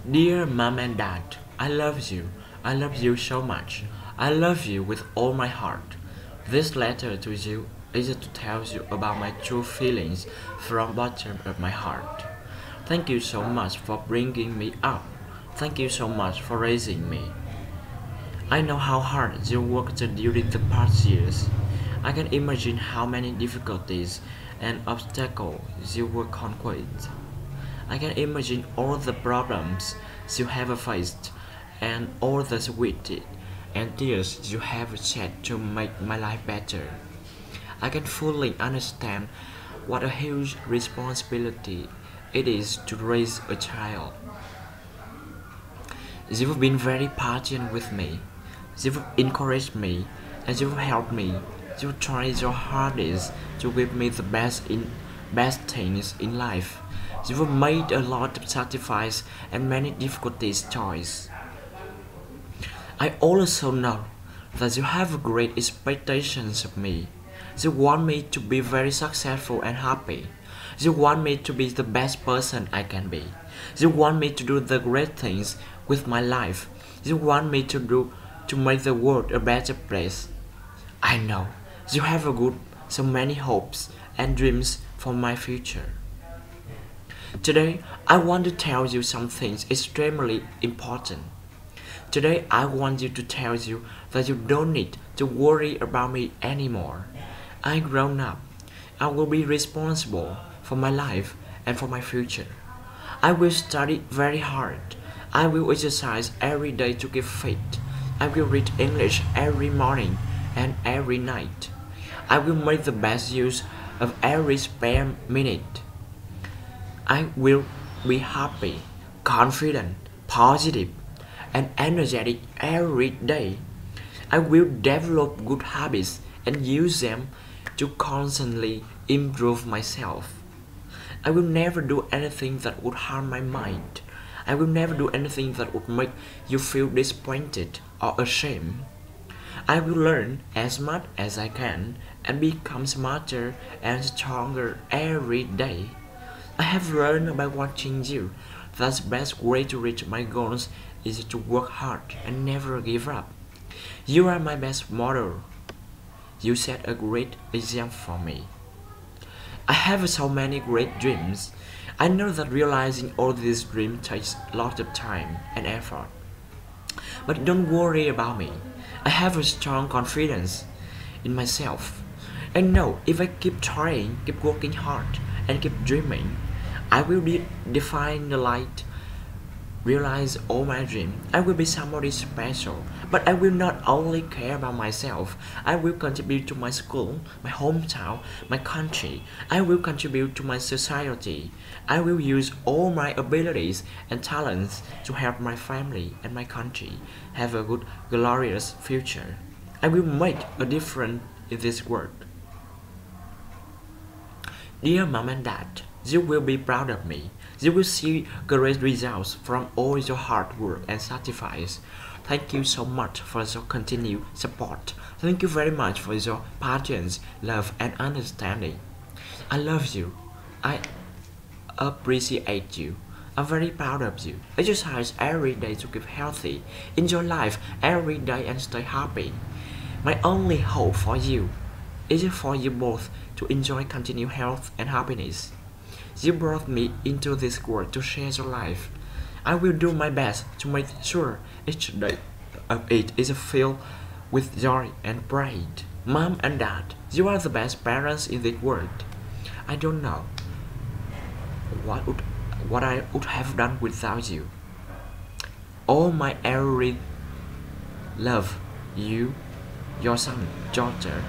Dear Mom and Dad, I love you. I love you so much. I love you with all my heart. This letter to you is to tell you about my true feelings from bottom of my heart. Thank you so much for bringing me up. Thank you so much for raising me. I know how hard you worked during the past years. I can imagine how many difficulties and obstacles you were conquered. I can imagine all the problems you have faced and all the sweat and tears you have shed to make my life better. I can fully understand what a huge responsibility it is to raise a child. You've been very patient with me. You've encouraged me and you've helped me. You've tried your hardest to give me the best things in life. You've made a lot of sacrifice and many difficulties choice. I also know that you have great expectations of me. You want me to be very successful and happy. You want me to be the best person I can be. You want me to do the great things with my life. You want me to make the world a better place. I know you have so many hopes and dreams for my future. Today, I want to tell you some things extremely important. Today, I want you to tell you that you don't need to worry about me anymore. I'm grown up. I will be responsible for my life and for my future. I will study very hard. I will exercise every day to get fit. I will read English every morning and every night. I will make the best use of every spare minute. I will be happy, confident, positive, and energetic every day. I will develop good habits and use them to constantly improve myself. I will never do anything that would harm my mind. I will never do anything that would make you feel disappointed or ashamed. I will learn as much as I can and become smarter and stronger every day. I have learned by watching you that the best way to reach my goals is to work hard and never give up. You are my best model. You set a great example for me. I have so many great dreams. I know that realizing all these dreams takes a lot of time and effort. But don't worry about me. I have a strong confidence in myself. I know if I keep trying, keep working hard, and keep dreaming, I will define the light, realize all my dreams. I will be somebody special, but I will not only care about myself. I will contribute to my school, my hometown, my country. I will contribute to my society. I will use all my abilities and talents to help my family and my country have a good, glorious future. I will make a difference in this world. Dear Mom and Dad, you will be proud of me. You will see great results from all your hard work and sacrifice. Thank you so much for your continued support. Thank you very much for your patience, love, and understanding. I love you. I appreciate you. I'm very proud of you. Exercise every day to keep healthy. Enjoy life every day and stay happy. My only hope for you is for you both to enjoy continued health and happiness. You brought me into this world to share your life. I will do my best to make sure each day of it is filled with joy and pride. Mom and Dad, you are the best parents in the world. I don't know what I would have done without you. All my every love, you, your son, daughter,